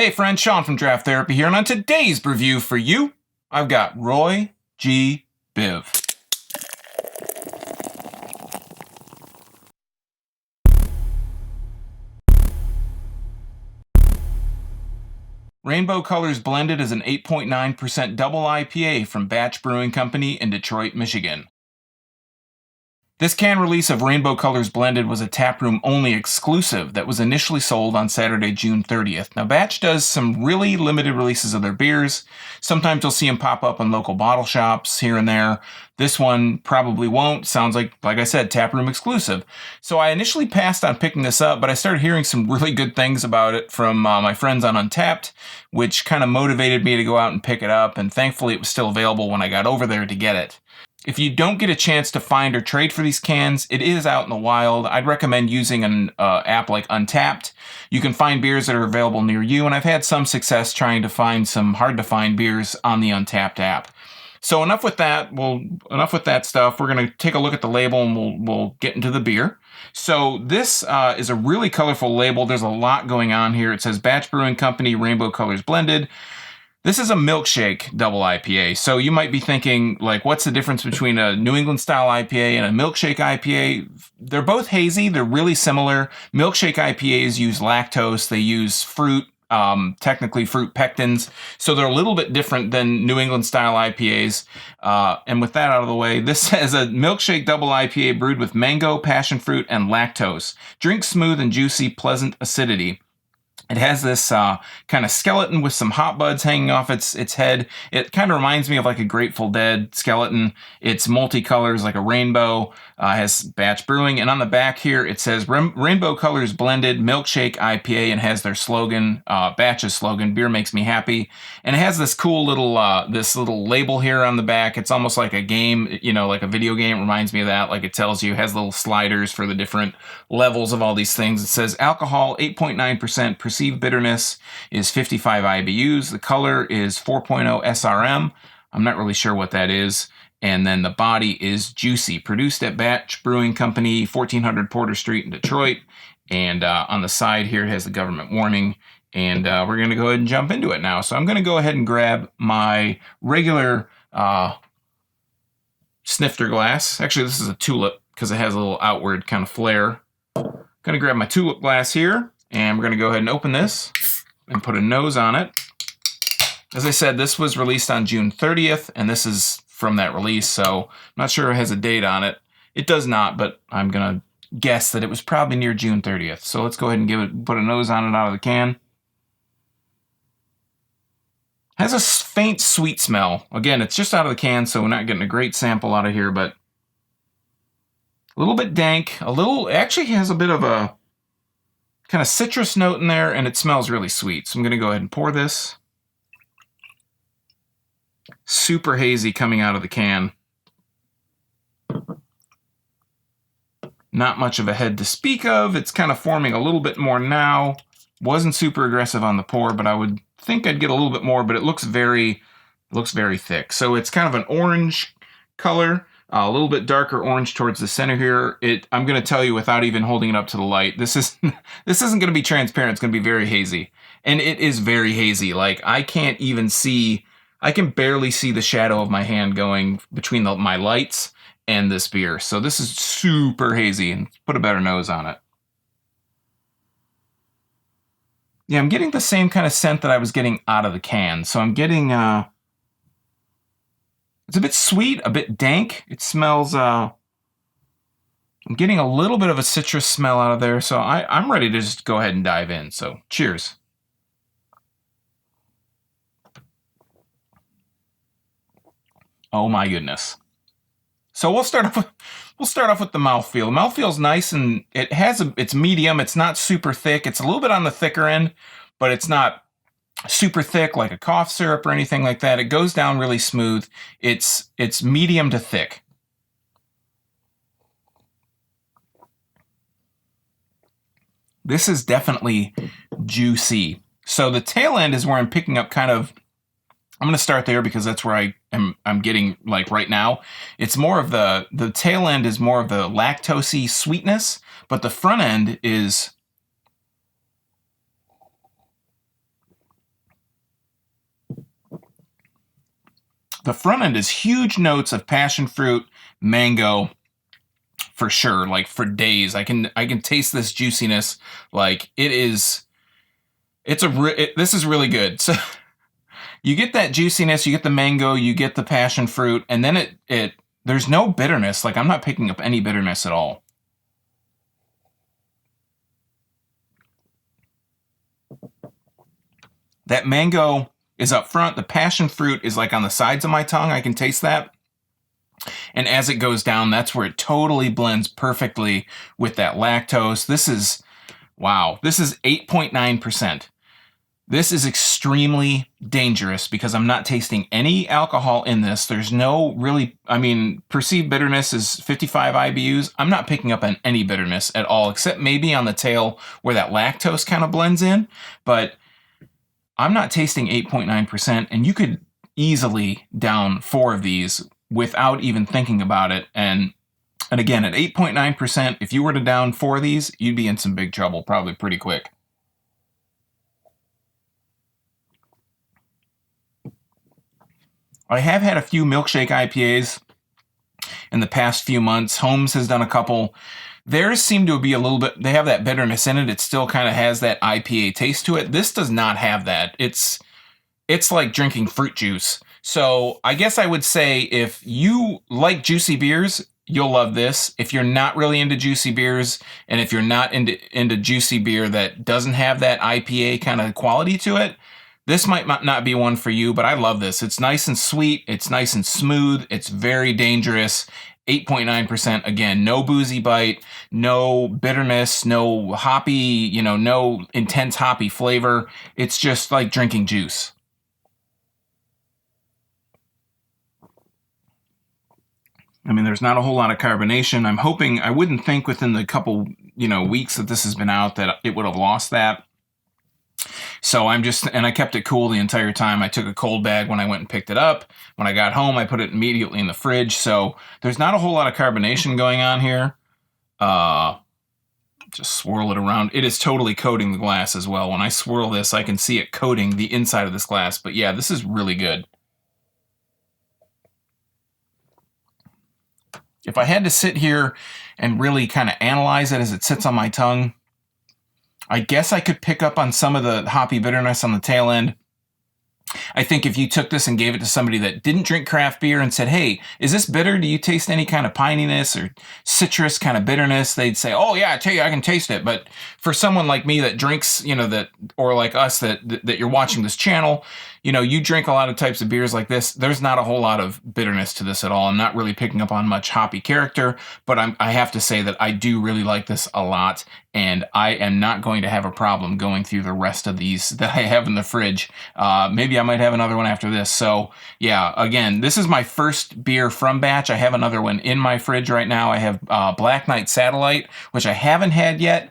Hey friend, Sean from Draft Therapy here, and on today's review for you, I've got Roy G. Biv. Rainbow Colors Blended is an 8.9% double IPA from Batch Brewing Company in Detroit, Michigan. This can release of Rainbow Colors Blended was a taproom only exclusive that was initially sold on Saturday, June 30th. Now, Batch does some really limited releases of their beers. Sometimes you'll see them pop up in local bottle shops here and there. This one probably won't. Sounds like I said, taproom exclusive. So I initially passed on picking this up, but I started hearing some really good things about it from my friends on Untapped, which kind of motivated me to go out and pick it up. And thankfully, it was still available when I got over there to get it. If you don't get a chance to find or trade for these cans, it is out in the wild. I'd recommend using an app like Untapped. You can find beers that are available near you, and I've had some success trying to find some hard-to-find beers on the Untapped app. So enough with that. Enough with that stuff. We're going to take a look at the label, and we'll get into the beer. So this is a really colorful label. There's a lot going on here. It says Batch Brewing Company, Rainbow Colors Blended. This is a milkshake double IPA, so you might be thinking, like, what's the difference between a New England style IPA and a milkshake IPA? They're both hazy. They're really similar. Milkshake IPAs use lactose. They use fruit, technically fruit pectins, so they're a little bit different than New England style IPAs. And with that out of the way, this says a milkshake double IPA brewed with mango, passion fruit, and lactose. Drink smooth and juicy, pleasant acidity. It has this kind of skeleton with some hot buds hanging off its head. It kind of reminds me of like a Grateful Dead skeleton. It's multicolors like a rainbow. Has Batch Brewing. And on the back here, it says Rainbow Colors Blended Milkshake IPA and has their slogan, Batch's slogan, Beer Makes Me Happy. And it has this cool little label here on the back. It's almost like a game, like a video game. It reminds me of that. Like it tells you, it has little sliders for the different levels of all these things. It says alcohol, 8.9%, perceived bitterness is 55 IBUs. The color is 4.0 SRM. I'm not really sure what that is. And then the body is juicy. Produced at Batch Brewing Company, 1400 Porter Street in Detroit. And on the side here, it has the government warning. And we're going to go ahead and jump into it now. So I'm going to go ahead and grab my regular snifter glass. Actually, this is a tulip because it has a little outward kind of flare. Going to grab my tulip glass here. And we're going to go ahead and open this and put a nose on it. As I said, this was released on June 30th, and this is from that release, so I'm not sure it has a date on it. It does not, but I'm going to guess that it was probably near June 30th. So let's go ahead and put a nose on it out of the can. Has a faint sweet smell. Again, it's just out of the can, so we're not getting a great sample out of here, but a little bit dank. Actually has a bit of a kind of citrus note in there, and it smells really sweet. So I'm going to go ahead and pour this. Super hazy coming out of the can. Not much of a head to speak of. It's kind of forming a little bit more now. Wasn't super aggressive on the pour, but I would think I'd get a little bit more, but it looks very thick. So it's kind of an orange color. A little bit darker orange towards the center here. I'm going to tell you without even holding it up to the light, this isn't going to be transparent. It's going to be very hazy. And it is very hazy. Like, I can barely see the shadow of my hand going between my lights and this beer. So this is super hazy, and put a better nose on it. Yeah, I'm getting the same kind of scent that I was getting out of the can. So I'm getting... It's a bit sweet, a bit dank. It smells, I'm getting a little bit of a citrus smell out of there, so I'm ready to just go ahead and dive in. So, cheers. Oh my goodness. So we'll start off with the mouthfeel. The mouthfeel's nice, and it's medium. It's not super thick. It's a little bit on the thicker end, but it's not super thick like a cough syrup or anything like that. It goes down really smooth. It's medium to thick. This is definitely juicy. So the tail end is where I'm picking up I'm going to start there because that's where I'm getting, like, right now. It's more of the tail end is more of the lactosey sweetness, but the front end is The front end is huge notes of passion fruit, mango, for sure. Like for days, I can taste this juiciness. Like this is really good. So you get that juiciness, you get the mango, you get the passion fruit, and then there's no bitterness. Like I'm not picking up any bitterness at all. That mango is up front. The passion fruit is like on the sides of my tongue. I can taste that. And as it goes down, that's where it totally blends perfectly with that lactose. This is, wow, this is 8.9%. This is extremely dangerous because I'm not tasting any alcohol in this. There's no really, I mean, perceived bitterness is 55 IBUs. I'm not picking up on any bitterness at all, except maybe on the tail where that lactose kind of blends in. But I'm not tasting 8.9%, and you could easily down 4 of these without even thinking about it. And again, at 8.9%, if you were to down 4 of these, you'd be in some big trouble, probably pretty quick. I have had a few Milkshake IPAs in the past few months. Holmes has done a couple. Theirs seem to be a little bit, they have that bitterness in it. It still kind of has that IPA taste to it. This does not have that. It's like drinking fruit juice. So I guess I would say if you like juicy beers, you'll love this. If you're not really into juicy beers, and if you're not into juicy beer that doesn't have that IPA kind of quality to it, this might not be one for you, but I love this. It's nice and sweet. It's nice and smooth. It's very dangerous. 8.9%. Again, no boozy bite, no bitterness, no hoppy, no intense hoppy flavor. It's just like drinking juice. I mean, there's not a whole lot of carbonation. I'm hoping, I wouldn't think within the couple, weeks that this has been out that it would have lost that. So and I kept it cool the entire time. I took a cold bag when I went and picked it up. When I got home, I put it immediately in the fridge. So there's not a whole lot of carbonation going on here. Just swirl it around. It is totally coating the glass as well. When I swirl this, I can see it coating the inside of this glass. But yeah, this is really good. If I had to sit here and really kind of analyze it as it sits on my tongue, I guess I could pick up on some of the hoppy bitterness on the tail end. I think if you took this and gave it to somebody that didn't drink craft beer and said, hey, is this bitter? Do you taste any kind of pininess or citrus kind of bitterness? They'd say, oh yeah, I tell you, I can taste it. But for someone like me that drinks, or like us that you're watching this channel, you drink a lot of types of beers like this. There's not a whole lot of bitterness to this at all. I'm not really picking up on much hoppy character, but I have to say that I do really like this a lot, and I am not going to have a problem going through the rest of these that I have in the fridge. Maybe I might have another one after this. So yeah, again, this is my first beer from Batch. I have another one in my fridge right now. I have Black Knight Satellite, which I haven't had yet.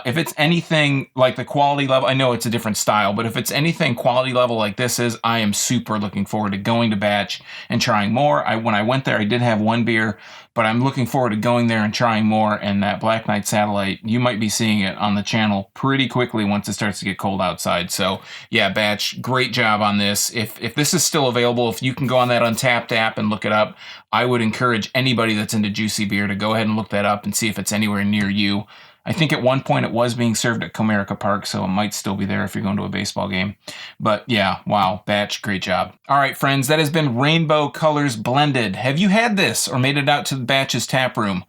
If it's anything like the quality level, I know it's a different style, but if it's anything quality level like this is, I am super looking forward to going to Batch and trying more. When I went there, I did have one beer, but I'm looking forward to going there and trying more. And that Black Knight Satellite, you might be seeing it on the channel pretty quickly once it starts to get cold outside. So yeah, Batch, great job on this. If this is still available, if you can go on that Untapped app and look it up, I would encourage anybody that's into juicy beer to go ahead and look that up and see if it's anywhere near you. I think at one point it was being served at Comerica Park, so it might still be there if you're going to a baseball game. But yeah, wow, Batch, great job. All right, friends, that has been Rainbow Colors Blended. Have you had this or made it out to the Batch's tap room?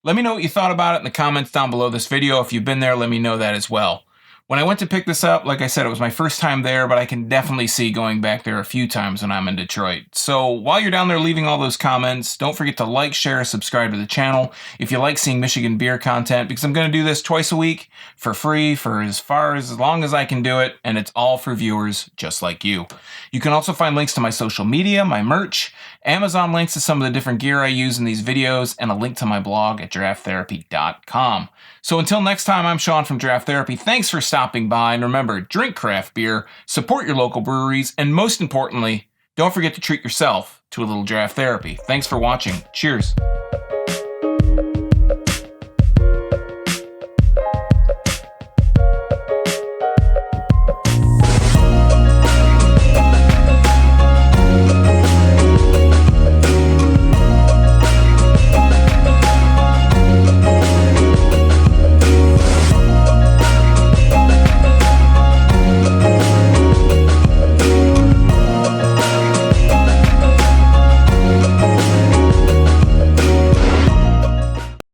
Let me know what you thought about it in the comments down below this video. If you've been there, let me know that as well. When I went to pick this up, like I said, it was my first time there, but I can definitely see going back there a few times when I'm in Detroit. So while you're down there leaving all those comments, don't forget to like, share, subscribe to the channel if you like seeing Michigan beer content, because I'm going to do this twice a week for free for as long as I can do it, and it's all for viewers just like you. You can also find links to my social media, my merch, Amazon links to some of the different gear I use in these videos, and a link to my blog at drafttherapy.com. So until next time, I'm Sean from Draft Therapy. Thanks for stopping by, and remember, drink craft beer, support your local breweries, and most importantly, don't forget to treat yourself to a little draft therapy. Thanks for watching. Cheers.